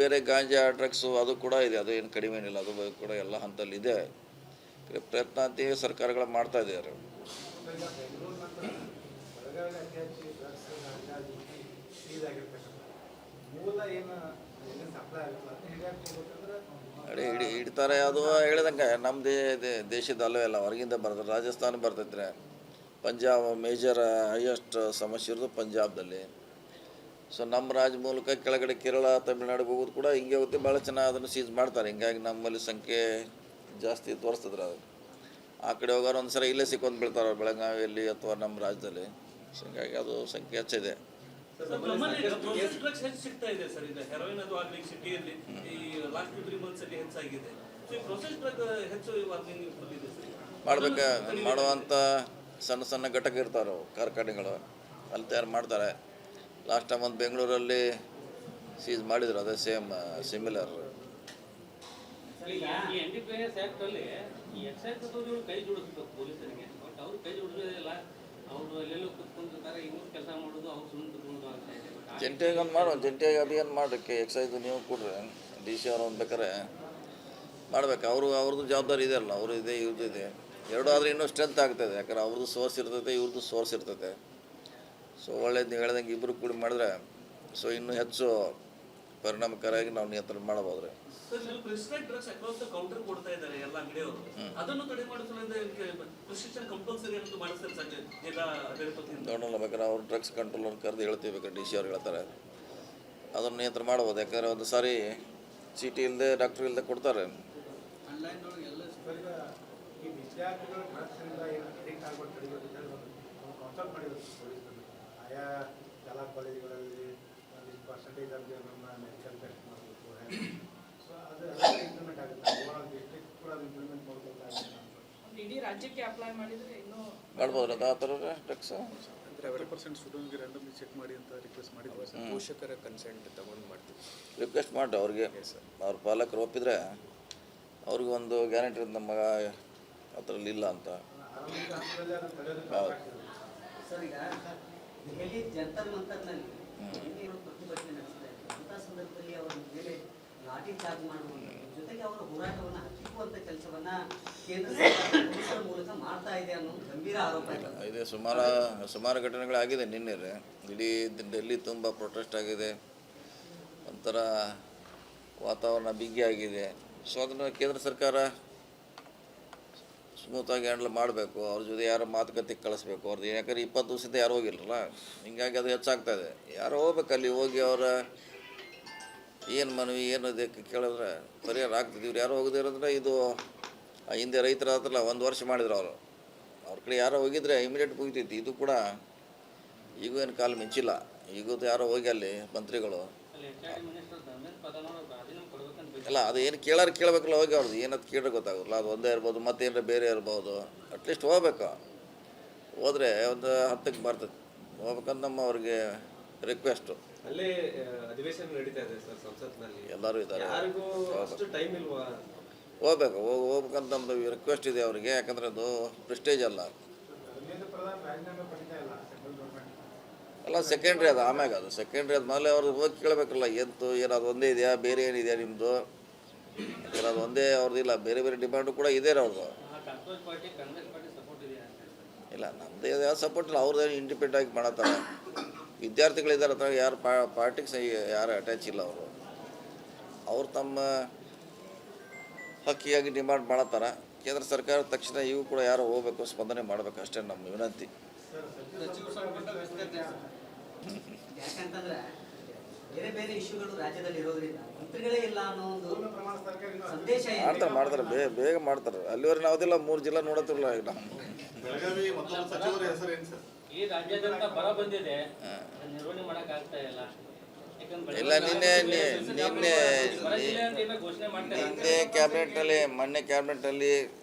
ಬೇರೆ ಗಾಂಜಾ ಡ್ರಗ್ಸು ಅದು ಕೂಡ ಇದೆ, ಅದು ಏನು ಕಡಿಮೆ ಏನಿಲ್ಲ, ಅದು ಕೂಡ ಎಲ್ಲ ಹಂತದಲ್ಲಿ ಇದೆ. ಪ್ರಯತ್ನ ಅಂತೀವಿ ಸರ್ಕಾರಗಳು ಮಾಡ್ತಾ ಇದ್ದಾರೆ. ಹಿಡಿತಾರೆ. ಅದು ಹೇಳಿದಂಗೆ ನಮ್ಮ ದೇಶದ ಅಲ್ಲವೇ ಅಲ್ಲ, ಹೊರಗಿಂದ ಬರ್ತದೆ. ರಾಜಸ್ಥಾನ ಬರ್ತೈತ್ರೆ, ಪಂಜಾಬ್ ಮೇಜರ್ ಹೈಯೆಸ್ಟ್ ಸಮಸ್ಯೆ ಇರೋದು ಪಂಜಾಬ್ದಲ್ಲಿ. ಸೊ ನಮ್ಮ ರಾಜ್ಯ ಮೂಲಕ ಕೆಳಗಡೆ ಕೇರಳ ತಮಿಳ್ನಾಡಿಗೆ ಹೋಗೋದು ಕೂಡ ಹಿಂಗೆ ಹೋಗುತ್ತೆ. ಭಾಳ ಚೆನ್ನಾಗಿ ಅದನ್ನು ಸೀಸ್ ಮಾಡ್ತಾರೆ. ಹಿಂಗಾಗಿ ನಮ್ಮಲ್ಲಿ ಸಂಖ್ಯೆ ಜಾಸ್ತಿ ತೋರಿಸ್ತದ್ರೆ ಅದು ಆ ಕಡೆ ಹೋಗೋರು ಒಂದು ಸಲ ಇಲ್ಲೇ ಸಿಕ್ಕೊಂಡು ಬೀಳ್ತಾರೆ ಬೆಳಗಾವಿಯಲ್ಲಿ ಅಥವಾ ನಮ್ಮ ರಾಜ್ಯದಲ್ಲಿ. ಸೊ ಹಿಂಗಾಗಿ ಅದು ಸಂಖ್ಯೆ ಹೆಚ್ಚಿದೆ. ಮಾಡುವಂಥ ಸಣ್ಣ ಸಣ್ಣ ಘಟಕ ಇರ್ತಾವೆ, ಕಾರ್ಖಾನೆಗಳು ಅಲ್ಲಿ ತಯಾರು ಮಾಡ್ತಾರೆ. ಲಾಸ್ಟ್ ಟೈಮ್ ಒಂದು ಬೆಂಗಳೂರಲ್ಲಿ ಸೀಸ್ ಮಾಡಿದ್ರು, ಅದೇ ಸೇಮ್ ಸಿಮಿಲರ್. ಜಂಟಿಯಾಗಿ ಒಂದು ಮಾಡುವ, ಜಂಟಿಯಾಗಿ ಅದೇನು ಮಾಡೋಕ್ಕೆ ಎಕ್ಸೈಸ್ ನೀವು ಕೊಡ್ರಿ, ಡಿ ಸಿ ಅವ್ರು ಒಂದು ಬೇಕಾರೆ ಮಾಡ್ಬೇಕು. ಅವ್ರದ್ದು ಜವಾಬ್ದಾರಿ ಇದೆ ಅಲ್ಲ, ಅವರು ಇದೆ ಇವ್ರದ್ದು ಇದೆ, ಎರಡೂ ಆದರೆ ಇನ್ನೂ ಸ್ಟ್ರೆಂತ್ ಆಗ್ತದೆ. ಯಾಕಂದ್ರೆ ಅವ್ರದ್ದು ಸೋರ್ಸ್ ಇರ್ತೈತೆ, ಇವ್ರದ್ದು ಸೋರ್ಸ್ ಇರ್ತೈತೆ. ಸೊ ಒಳ್ಳೇದು ನೀವು ಹೇಳ್ದಂಗೆ ಇಬ್ಬರು ಕೂಡಿ ಮಾಡಿದ್ರೆ ಸೊ ಇನ್ನೂ ಹೆಚ್ಚು ಪರಿಣಾಮಕಾರಿಯಾಗಿ ನಾವು ನಿಯಂತ್ರಣ ಮಾಡಬಹುದು. ನೋಡೋಣ, ಬೇಕಾದ್ರೆ ಅವ್ರು ಡ್ರಗ್ಸ್ ಕಂಟ್ರೋಲರ್ ಕರೆದು ಹೇಳ್ತೀವಿ, ಬೇಕಾದ್ರೆ ಡಿ ಸಿ ಅವ್ರು ಹೇಳ್ತಾರೆ, ಅದನ್ನು ನಿಯಂತ್ರಣ ಮಾಡ್ಬೋದು. ಯಾಕಂದರೆ ಒಂದು ಸಾರಿ ಚೀಟಿ ಇಲ್ಲದೆ ಡಾಕ್ಟ್ರ್ ಇಲ್ಲದೆ ಕೊಡ್ತಾರೆ. ಮಾಡ್ಬೋದು ಅದು ಆ ಥರ ಡ್ರಗ್ಸ್. ಪೋಷಕರ ಕನ್ಸೆಂಟ್ ತಗೊಂಡು ಮಾಡ್ತೀವಿ, ರಿಕ್ವೆಸ್ಟ್ ಮಾಡಿ ಅವ್ರಿಗೆ, ಅವ್ರ ಪಾಲಕರು ಒಪ್ಪಿದ್ರೆ ಅವ್ರಿಗೆ ಒಂದು ಗ್ಯಾರಂಟಿ ಇರುತ್ತೆ, ನಮ್ಮ ಮಗ ಅದರಲ್ಲಿ ಇಲ್ಲ ಅಂತ. ಸರ್, ಈಗ ದೆಹಲಿ ಜಂತರ್ ಮಂತರ್ನಲ್ಲಿ ಪ್ರತಿಭಟನೆ ನಡೆಸಿದ್ದಾರೆ. ಅಂಥ ಸಂದರ್ಭದಲ್ಲಿ ಅವರ ಮೇಲೆ ಲಾಠಿ ಚಾರ್ಜ್ ಮಾಡುವುದು ಜೊತೆಗೆ ಅವರ ಹೋರಾಟವನ್ನು ಹತ್ತಿಕ್ಕುವಂಥ ಕೆಲಸವನ್ನು ಕೇಂದ್ರ ಸರ್ಕಾರ ಮೂಲಕ ಮಾಡ್ತಾ ಇದೆ ಅನ್ನೋ ಗಂಭೀರ ಆರೋಪ ಇದೆ. ಸುಮಾರು ಘಟನೆಗಳಾಗಿದೆ. ನಿನ್ನೆ ಇಡೀ ಡೆಲ್ಲಿ ತುಂಬ ಪ್ರೊಟೆಸ್ಟ್ ಆಗಿದೆ, ಒಂಥರ ವಾತಾವರಣ ಬಿಗಿ ಆಗಿದೆ. ಸೊ ಅದನ್ನು ಕೇಂದ್ರ ಸರ್ಕಾರ ಸ್ಮೂತಾಗಿ ಹ್ಯಾಂಡಲ್ ಮಾಡಬೇಕು. ಅವ್ರ ಜೊತೆ ಯಾರೋ ಮಾತುಕತೆ ಕಳಿಸ್ಬೇಕು ಅವ್ರದ್ದು. ಯಾಕಂದ್ರೆ 20 ದಿವಸದಿಂದ ಯಾರು ಹೋಗಿಲ್ಲಲ್ಲ, ಹಿಂಗಾಗಿ ಅದು ಹೆಚ್ಚಾಗ್ತಾಯಿದೆ. ಯಾರೋ ಹೋಗ್ಬೇಕು, ಅಲ್ಲಿ ಹೋಗಿ ಅವರ ಏನು ಮನವಿ ಏನು ಇದಕ್ಕೆ ಕೇಳಿದ್ರೆ ಪರಿಹಾರ ಆಗ್ತದೆ. ಇವ್ರು ಯಾರೋ ಹೋಗದಿರೋದ್ರೆ ಇದು ಹಿಂದೆ ರೈತರ ಹತ್ರಲ್ಲ 1 ವರ್ಷ ಮಾಡಿದ್ರು ಅವರು, ಅವ್ರ ಕಡೆ ಯಾರೋ ಹೋಗಿದ್ರೆ ಇಮಿಡಿಯೇಟ್ ಮುಗಿತೈತಿ. ಇದು ಕೂಡ ಈಗೂ ಏನು ಕಾಲು ಮಿಂಚಿಲ್ಲ. ಈಗೂ ಯಾರೋ ಹೋಗಿ ಅಲ್ಲಿ ಮಂತ್ರಿಗಳು ಅಲ್ಲ, ಅದು ಏನು ಕೇಳಬೇಕಲ್ಲ, ಹೋಗಿ ಅವ್ರದ್ದು ಏನದು ಕೇಳಿದ್ರೆ ಗೊತ್ತಾಗೋಲ್ಲ. ಅದು ಒಂದೇ ಇರ್ಬೋದು, ಮತ್ತೇನಾರ ಬೇರೆ ಇರ್ಬೋದು. ಅಟ್ಲೀಸ್ಟ್ ಹೋಗ್ಬೇಕು, ಹೋದರೆ ಒಂದು 10ಕ್ಕೆ ಬರ್ತದೆ. ಹೋಗ್ಬೇಕಂತ ನಮ್ಮ ಅವ್ರಿಗೆ ರಿಕ್ವೆಸ್ಟು. ಅಲ್ಲೇ ಅಧಿವೇಶನ ನಡೀತಾ ಇದೆ ಸರ್ ಸಂಸತ್ನಲ್ಲಿ, ಎಲ್ಲರೂ ಇದ್ದಾರೆ, ಹೋಗ್ಬೇಕು ಹೋಗ್ಬೇಕಂತ ನಮ್ಮದು ರಿಕ್ವೆಸ್ಟ್ ಇದೆ ಅವರಿಗೆ. ಯಾಕಂದರೆ ಅದು ಪ್ರೆಸ್ಟೇಜ್ ಅಲ್ಲ, ಸೆಕೆಂಡ್ರಿ ಅದು. ಆಮ್ಯಾಗ ಅದು ಸೆಕೆಂಡ್ರಿ, ಅದು ಮೊದಲೇ ಅವ್ರು ಹೋಗಿ ಕೇಳಬೇಕಲ್ಲ, ಏನು ಅದು ಒಂದೇ ಇದೆಯಾ, ಬೇರೆ ಏನಿದೆಯಾ ನಿಮ್ಮದು. ಯಾಕಂದ್ರೆ ಅದು ಒಂದೇ ಅವ್ರದ್ದಿಲ್ಲ, ಬೇರೆ ಬೇರೆ ಡಿಮ್ಯಾಂಡು ಕೂಡ ಇದೆ ಅವ್ರದ್ದು. ಇಲ್ಲ, ನಮ್ಮದು ಯಾವ ಸಪೋರ್ಟ್ ಇಲ್ಲ, ಅವ್ರದ್ದು ಇಂಡಿಪೆಂಡೆಂಟ್ ಆಗಿ ಮಾಡತ್ತಾರೆ. ವಿದ್ಯಾರ್ಥಿಗಳಿದ್ದಾರೆ ಹತ್ರ, ಯಾರು ಪಾರ್ಟಿಗೆ ಯಾರು ಅಟ್ಯಾಚ್ ಇಲ್ಲ. ಅವ್ರು ತಮ್ಮ ಹಕ್ಕಿಯಾಗಿ ಡಿಮಾಂಡ್ ಮಾಡತ್ತಾರ. ಕೇಂದ್ರ ಸರ್ಕಾರ ತಕ್ಷಣ ಇವು ಕೂಡ ಯಾರು ಹೋಗಬೇಕು, ಸ್ಪಂದನೆ ಮಾಡಬೇಕು, ಅಷ್ಟೇ ನಮ್ಮ ವಿನಂತಿ. ಯಾಕಂತಂದ್ರೆ ಬೇರೆ ಬೇರೆ ಇಶ್ಯೂಗಳು ರಾಜ್ಯದಲ್ಲಿ ಇರೋದ್ರಿಂದ ಮಂತ್ರಿಗಳೇ ಇಲ್ಲ ಅನ್ನೋ ಒಂದು ಸಂದೇಶ ಮಾಡ್ತಾರೆ ಬೇಗ ಮಾಡ್ತಾರೆ. ಅಲ್ಲಿವರೆಗೆ ನಾವುದಿಲ್ಲ 3 ಜಿಲ್ಲಾ ನೋಡತ್ತಿರಲ್ಲ. ಈಗ ನಾವು ಈ ರಾಜ್ಯಾದ್ಯಂತ ಬರ ಬಂದಿದೆ, ನಿರ್ವಹಣೆ ಮಾಡಕ್ ಆಗ್ತಾ ಇಲ್ಲ. ಇಲ್ಲ, ಮೊನ್ನೆ ಕ್ಯಾಬಿನೆಟ್ನಲ್ಲಿ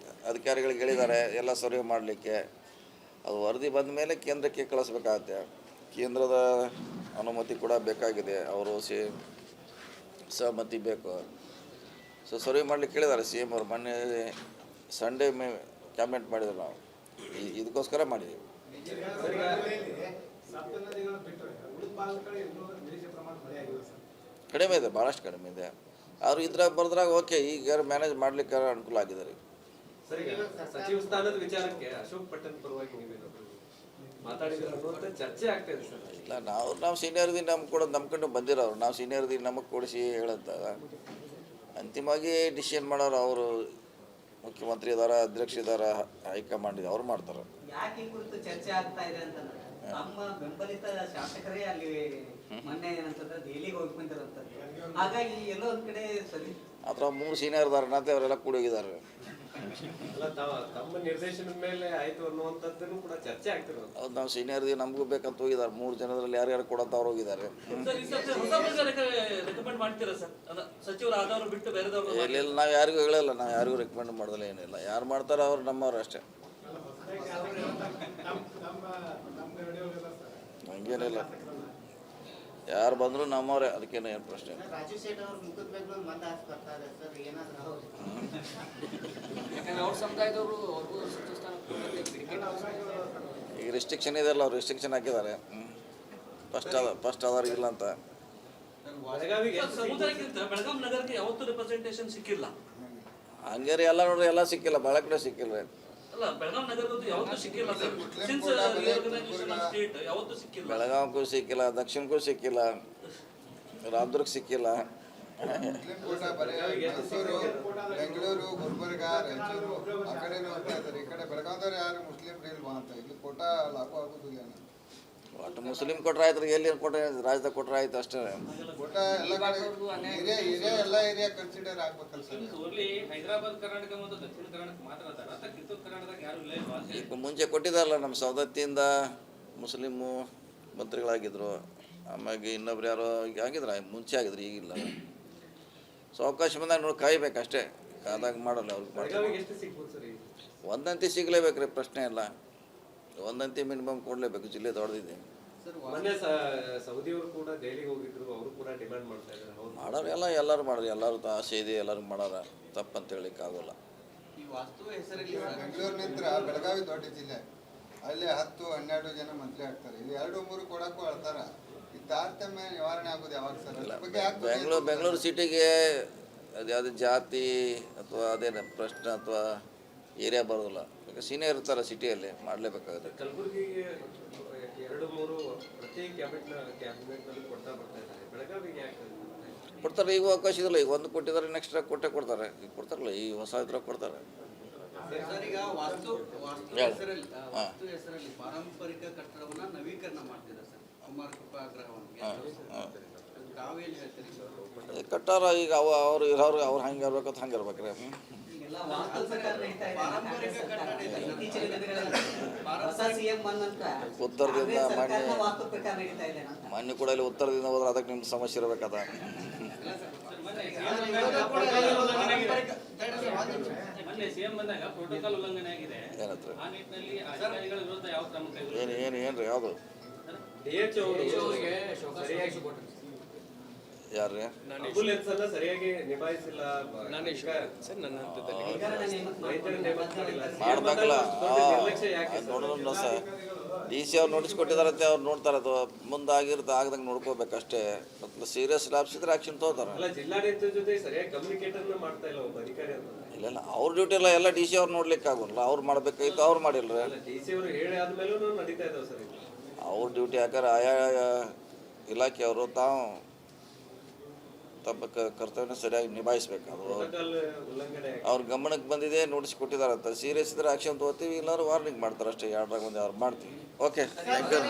ಅಧಿಕಾರಿಗಳಿಗೆ ಹೇಳಿದ್ದಾರೆ ಎಲ್ಲ ಸರ್ವೆ ಮಾಡಲಿಕ್ಕೆ. ಅದು ವರದಿ ಬಂದ ಮೇಲೆ ಕೇಂದ್ರಕ್ಕೆ ಕಳಿಸ್ಬೇಕಾಗತ್ತೆ. ಕೇಂದ್ರದ ಅನುಮತಿ ಕೂಡ ಬೇಕಾಗಿದೆ, ಅವರು ಸಹಮತಿ ಬೇಕು. ಸೊ ಸರ್ವೆ ಮಾಡಲಿಕ್ಕೆ ಹೇಳಿದ್ದಾರೆ ಸಿ ಎಮ್ ಅವರು. ಮೊನ್ನೆ ಸಂಡೇ ಕ್ಯಾಬಿನೆಟ್ ಮಾಡಿದ್ರು, ನಾವು ಇದಕ್ಕೋಸ್ಕರ ಮಾಡಿದ್ದೀವಿ. ಕಡಿಮೆ ಇದೆ, ಭಾಳಷ್ಟು ಕಡಿಮೆ ಇದೆ. ಅವ್ರು ಇದ್ರಾಗ ಬರ್ದ್ರಾಗ ಓಕೆ, ಈಗ ಮ್ಯಾನೇಜ್ ಮಾಡ್ಲಿಕ್ಕೆ ಅನುಕೂಲ ಆಗಿದೆ ರೀ. ಸರ್, ಈಗ ಸಚಿವ ಸ್ಥಾನದ ವಿಚಾರಕ್ಕೆ ಅಶೋಕ್ ಪಟ್ಟಣ್ ಪರವಾಗಿ ನೀವೇನಾದ್ರು ಮಾತಾಡಿದ್ರೆ ಅನ್ನುವಂಥ ಚರ್ಚೆ ಆಗ್ತಾ ಇದೆ ಸರ್. ಇಲ್ಲ, ನಾವು ಸೀನಿಯರ್ ಇದೀನಿ, ನಮ್ಗೆ ಕೂಡ ನಂಬ್ಕೊಂಡು ಬಂದಿರೋರು, ನಾವು ಸೀನಿಯರ್ ಇದೀನಿ ನಮಗೆ ಕೊಡಿಸಿ ಹೇಳಂತಾಗ ಅಂತಿಮವಾಗಿ ಡಿಸಿಷನ್ ಮಾಡೋರು ಅವರು. ಮುಖ್ಯಮಂತ್ರಿ ಇದಾರ, ಅಧ್ಯಕ್ಷ ಇದಾರ, ಹೈಕಮಾಂಡ್ ಇದೆ, ಅವ್ರು ಮಾಡ್ತಾರೆ. ಯಾಕೆ ಈ ಕುರಿತು ಚರ್ಚೆ ಆಗ್ತಾ ಇದೆ ಅಂತಂದ್ರೆ ನಮ್ಮ ಬೆಂಬಲಿತ ಶಾಸಕರೇ ಅಲ್ಲಿ ಮೊನ್ನೆ ಏನಂತಂದ್ರೆ ದೆಹಲಿಗೆ ಹೋಗಿ ಬಂದಿರುವಂತದ್ದು. ಹಾಗಾಗಿ ಎಲ್ಲೋ ಒಂದ್ ಕಡೆ ಸರಿ ಅಥವಾ 3 ಸೀನಿಯರ್ ಇದಾರೆ ನಾತೆ ಅವರೆಲ್ಲ ಕೂಡಿ ಹೋಗಿದ್ದಾರೆ. ಅಲ್ಲ, ತಮ್ಮ ನಿರ್ದೇಶನದ ಮೇಲೆ ಆಯ್ತು ಅನ್ನುವಂಥದ್ದನ್ನು ಕೂಡ ಚರ್ಚೆ ಆಗ್ತಿರೋದು. ಹೌದು, ನಾವು ಸೀನಿಯರ್ ಇದೀವಿ, ನಮಗೂ ಬೇಕಂತ ಹೋಗಿದ್ದಾರೆ. 3 ಜನರಲ್ಲಿ ಯಾರ್ಯಾರು ಕೊಡಂತ ಅವ್ರು ಹೋಗಿದ್ದಾರೆ. ರೆಕಮೆಂಡ್ ಮಾಡ್ತೀರಾ ಸರ್? ಅಲ್ಲ, ಸಚಿವರು ಆದವರು ಬಿಟ್ಟು ಬೇರೆದವರು ಇಲ್ಲ, ನಾವು ಯಾರಿಗೂ ಹೇಳಲ್ಲ, ನಾವು ಯಾರಿಗೂ ರೆಕಮೆಂಡ್ ಮಾಡೋದಿಲ್ಲ, ಏನಿಲ್ಲ. ಯಾರು ಮಾಡ್ತಾರೋ ಅವ್ರು ನಮ್ಮವ್ರು ಅಷ್ಟೇ, ಹಂಗೇನಿಲ್ಲ. ಯಾರು ಬಂದರೂ ನಮ್ಮವ್ರೆ, ಅದಕ್ಕೇನು ಏನು ಪ್ರಶ್ನೆ ಇಲ್ಲ. ರಾಜು ಶೇಟ್ ಅವ್ರ ಮುಖದ ಮೇಲೆ ಮತ ಹಾಕಿ ಬರ್ತಾರೆ ಸರ್, ಏನಾದ್ರು ಯಾಕಂದ್ರೆ ಅವ್ರ ಸಮುದಾಯದವರು ಅವ್ರಿಗೂ ಈಗ ರಿಸ್ಟ್ರಿಕ್ಷನ್ ಇದೆಯಲ್ಲ, ಅವ್ರು ರಿಸ್ಟ್ರಿಕ್ಷನ್ ಹಾಕಿದ್ದಾರೆ. ಫಸ್ಟ್ ಅದಾರ ಇಲ್ಲ ಅಂತ. ಬೆಳಗಾವಿಗೆ ಸಮುದಾಯಕ್ಕಿಂತ ಬೆಳಗಾಂ ನಗರಕ್ಕೆ ಯಾವತ್ತೂ ರೆಪ್ರೆಸೆಂಟೇಷನ್ ಸಿಕ್ಕಿಲ್ಲ. ಹಂಗೆ ರೀ, ಎಲ್ಲ ನೋಡ್ರಿ, ಎಲ್ಲ ಸಿಕ್ಕಿಲ್ಲ, ಭಾಳ ಕಡೆ ಸಿಕ್ಕಿಲ್ಲ ರೀ. ಅಲ್ಲ, ಬೆಳಗಾಂ ನಗರದ್ದು ಯಾವತ್ತೂ ಸಿಕ್ಕಿಲ್ಲ sir. Since reorganisation of state ಯಾವತ್ತೂ ಸಿಕ್ಕಿಲ್ಲ. ಬೆಳಗಾವಿಗೂ ಸಿಕ್ಕಿಲ್ಲ, ದಕ್ಷಿಣಕ್ಕೂ ಸಿಕ್ಕಿಲ್ಲ, ರಾಮದುರ್ಗ ಸಿಕ್ಕಿಲ್ಲ. ಬೆಂಗಳೂರು, ಗುಲ್ಬರ್ಗ, ರಾಯಚೂರು ಆ ಕಡೆ ನೋಡ್ತಾ ಇದ್ದಾರೆ. ಈ ಕಡೆ ಬೆಳಗಾವಿದವ್ರು ಯಾರು ಮುಸ್ಲಿಂ ಇಲ್ವಾ ಅಂತ. ಇಲ್ಲಿ ಕೋಟಾ ಲಾಗು ಆಗೋದಿಲ್ಲ. ಒಟ್ಟು ಮುಸ್ಲಿಂ ಕೊಟ್ರೆ ಆಯ್ತು, ಎಲ್ಲಿ ಕೊಟ್ಟರೆ ರಾಜ್ಯದಾಗ ಕೊಟ್ರೆ ಆಯ್ತು ಅಷ್ಟೇ. ಕೋಟಾ ಎಲ್ಲ ಕಡೆ ಏರಿಯಾ ಎಲ್ಲ ಏರಿಯಾ ಕನ್ಸಿಡರ್ ಆಗ್ಬೇಕಲ್ಲ ಸರ್. ಓನ್ಲಿ ಹೈದರಾಬಾದ್ ಕರ್ನಾಟಕ ಮತ್ತು ದಕ್ಷಿಣ ಕರ್ನಾಟಕ ಮಾತ್ರ ಅದಾರ. ಅಥವಾ ಕಿತ್ತೂರು ಕರ್ನಾಟಕದಾಗ ಯಾರು ಇಲ್ಲ ಇಲ್ವಾ? ಈಗ ಮುಂಚೆ ಕೊಟ್ಟಿದ್ದಾರಲ್ಲ, ನಮ್ಮ ಸವದತ್ತಿಯಿಂದ ಮುಸ್ಲಿಮು ಮಂತ್ರಿಗಳಾಗಿದ್ದರು. ಆಮ್ಯಾಗೆ ಇನ್ನೊಬ್ರು ಯಾರೋ ಈಗ ಆಗಿದ್ರು, ಮುಂಚೆ ಆಗಿದ್ರು, ಈಗಿಲ್ಲ. ಸೊ ಅವಕಾಶ ಬಂದಾಗ ನೋಡಿ ಕಾಯ್ಬೇಕು ಅಷ್ಟೇ, ಕಾದಾಗ ಮಾಡಲ್ಲ ಅವ್ರಿಗೆ. ಬೆಳಗಾವಿಗೆ ಎಷ್ಟು ಸಿಗ್ಬೋದು ಸರ್ ಈಗ? ಒಂದಂತಿ ಸಿಗಲೇಬೇಕು ರೀ, ಪ್ರಶ್ನೆ ಇಲ್ಲ. ಒಂದಂತಿ ಮಿನಿಮಮ್ ಕೊಡಲೇಬೇಕು, ಜಿಲ್ಲೆ ದೊಡ್ಡದಿದೆ. ಮೊನ್ನೆ ಸೌದಿಯವರು ಕೂಡ ದೆಹಲಿಗೆ ಹೋಗಿದ್ರು, ಅವರು ಕೂಡ ಡಿಮ್ಯಾಂಡ್ ಮಾಡ್ತಾ ಇದ್ದಾರೆ. ಹೌದು, ಮಾಡೋರು ಎಲ್ಲರೂ ಮಾಡೋರು, ಎಲ್ಲರೂ ಆಸೆ ಇದೆ, ಎಲ್ಲರೂ ಮಾಡೋರ, ತಪ್ಪಂತ ಹೇಳಿಕ್ಕೆ ಆಗೋಲ್ಲ. ಈ ವಾಸ್ತವ ಹೆಸರಲ್ಲಿ ಬೆಂಗಳೂರು ನಂತರ ಬೆಳಗಾವಿ ದೊಡ್ಡ ಜಿಲ್ಲೆ, ಅಲ್ಲಿ 10-12 ಜನ ಮಂತ್ರಿ ಆಗ್ತಾರೆ. ಇಲ್ಲಿ 2-3 ಕೊಡಕ್ಕೂ ಅಳ್ತಾರ. ಈ ತಾರತಮ್ಯ ನಿವಾರಣೆ ಆಗೋದು ಯಾವಾಗ ಸರ್? ಅದ್ರ ಬಗ್ಗೆ ಯಾಕೆ ಬೆಂಗಳೂರು ಸಿಟಿಗೆ ಅದ್ಯಾವುದು ಜಾತಿ ಅಥವಾ ಅದೇನು ಪ್ರಶ್ನೆ ಅಥವಾ ಏರಿಯಾ ಬರೋದಿಲ್ಲ. ಈಗ ಸೀನಿಯರ್ ಇರ್ತಾರೆ ಸಿಟಿಯಲ್ಲಿ, ಮಾಡಲೇಬೇಕಾಗುತ್ತೆ. ಕಲಬುರಗಿಗೆ 2-3 ಪ್ರತಿ ಕ್ಯಾಬಿನೆಟ್ನಲ್ಲಿ ಕೊಡ್ತಾ ಬರ್ತಾ ಇದ್ದಾರೆ. ಬೆಳಗಾವಿಗೆ ಯಾಕೆ ಕೊಡ್ತಾರೆ? ಈಗ ಅವಕಾಶ ಇದಲ್ಲ. ಈಗ 1 ಕೊಟ್ಟಿದ್ದಾರೆ, ನೆಕ್ಸ್ಟ್ ಕೊಡ್ತಾರೆ. ಈಗ ಕೊಡ್ತಾರಲ್ಲ, ಈ ಹೊಸ ಇದ್ರಾಗ ಕೊಡ್ತಾರೆ. ಸರ್, ಈಗ ವಾಸ್ತು ಹೆಸರಲ್ಲಿ ಪಾರಂಪರಿಕ ಕಟ್ಟಡವನ್ನ ನವೀಕರಣ ಮಾಡ್ತಿದ್ದಾರೆ ಸರ್, ಕುಮಾರ ಕೃಪಾ ಆಗ್ರಹವನ್ನು. ತಾವೇನು ಹೇಳ್ತೀರಿ ಸರ್? ಕಟ್ಟಾರ ಈಗ ಅವ್ರು ಇರೋರು ಅವ್ರು ಹಂಗೆ ಇರ್ಬೇಕಂತ ಹಂಗೆ ಇರ್ಬೇಕ್ರಿ. ಎಲ್ಲ ವಾಸ್ತು ಪ್ರಕಾರ ನಡೀತಾ ಇದೆ. ಕಾಂಗ್ರೆಸ್ ಸರ್ಕಾರ. ಇತ್ತೀಚಿನ ದಿನಗಳಲ್ಲಿ ಹೊಸ ಸಿಎಂ ಬಂದ ನಂತರ ಉತ್ತರದಿಂದ ಸರ್ಕಾರದ ವಾಸ್ತು ಪ್ರಕಾರ ನಡೀತಾ ಇದೆ ಅಂತ. ಮೊನ್ನೆ ಕೂಡ ಇಲ್ಲಿ ಉತ್ತರದಿಂದ ಹೋದ್ರೆ ಅದಕ್ಕೆ ನಿಮ್ಗೆ ಸಮಸ್ಯೆ ಇರಬೇಕದ. ಮೊನ್ನೆ ಸಿಎಂ ಬಂದಾಗ ಪ್ರೋಟೋಕಾಲ್ ಉಲ್ಲಂಘನೆ ಆಗಿದೆ. ಏನತ್ರ ಆ ನಿಟ್ಟಿನಲ್ಲಿ ಅಧಿಕಾರಿಗಳ ವಿರುದ್ಧ ಯಾವ ಕ್ರಮ ಕೈಗೊಳ್ಳಿ? ಏನ್ರಿ ಯಾವುದು? DHO ಸರಿಯಾಗಿ ಯಾರ್ರಿ? ಆಂಬುಲೆನ್ಸ್ ಸರಿಯಾಗಿ ನಿಭಾಯಿಸಿಲ್ಲ. ಮಾಡ್ಬೇಕಲ್ಲ, ನೋಡೋಣ ಸರ್. DC ಅವ್ರು ನೋಟಿಸ್ ಕೊಟ್ಟಿದಾರಂತೆ, ಅವ್ರು ನೋಡ್ತಾರೆ. ಅದು ಮುಂದೆ ಆಗದಂಗೆ ನೋಡ್ಕೋಬೇಕಷ್ಟೇ. ಮತ್ತು ಸೀರಿಯಸ್ ಲ್ಯಾಬ್ಸ್ ಇದ್ರೆ ಆ್ಯಕ್ಷನ್ ತೊಗೋತಾರೆ. ಅಲ್ಲ, ಜಿಲ್ಲಾಡಳಿತದ ಜೊತೆ ಸರಿಯಾಗಿ ಕಮ್ಯುನಿಕೇಟರ್ ಮಾಡ್ತಾ ಇಲ್ಲ ಒಬ್ಬ ಅಧಿಕಾರಿ ಅಂತ. ಇಲ್ಲ, ಅವ್ರ ಡ್ಯೂಟಿ ಎಲ್ಲ DC ಅವ್ರು ನೋಡ್ಲಿಕ್ಕೆ ಆಗೋಲ್ಲ. ಅವ್ರು ಮಾಡ್ಬೇಕಾಗಿತ್ತು, ಅವ್ರು ಮಾಡಿಲ್ರಿ. DC ಅವರು ಹೇಳಿ ಆದ್ಮೇಲೂ ನಡೀತಾ ಇದಾವೆ ಸರ್. ಅವ್ರ ಡ್ಯೂಟಿ ಯಾಕಂದ್ರೆ ಆಯಾ ಇಲಾಖೆಯವರು ತಾವು ತಮ್ಮ ಕರ್ತವ್ಯನ ಸರಿಯಾಗಿ ನಿಭಾಯಿಸ್ಬೇಕು. ಅದು ಉಲ್ಲಂಘನೆ ಅವ್ರ ಗಮನಕ್ಕೆ ಬಂದಿದೆ, ನೋಟಿಸ್ ಕೊಟ್ಟಿದ್ದಾರಂತ. ಸೀರಿಯಸ್ ಇದ್ರೆ ಆ್ಯಕ್ಷನ್ ತೊಗೋತೀವಿ, ಇಲ್ಲಾರು ವಾರ್ನಿಂಗ್ ಮಾಡ್ತಾರೆ ಅಷ್ಟೇ. 2 ರಾಗ 1 ಅವ್ರು ಮಾಡ್ತೀವಿ. Okay, thank you.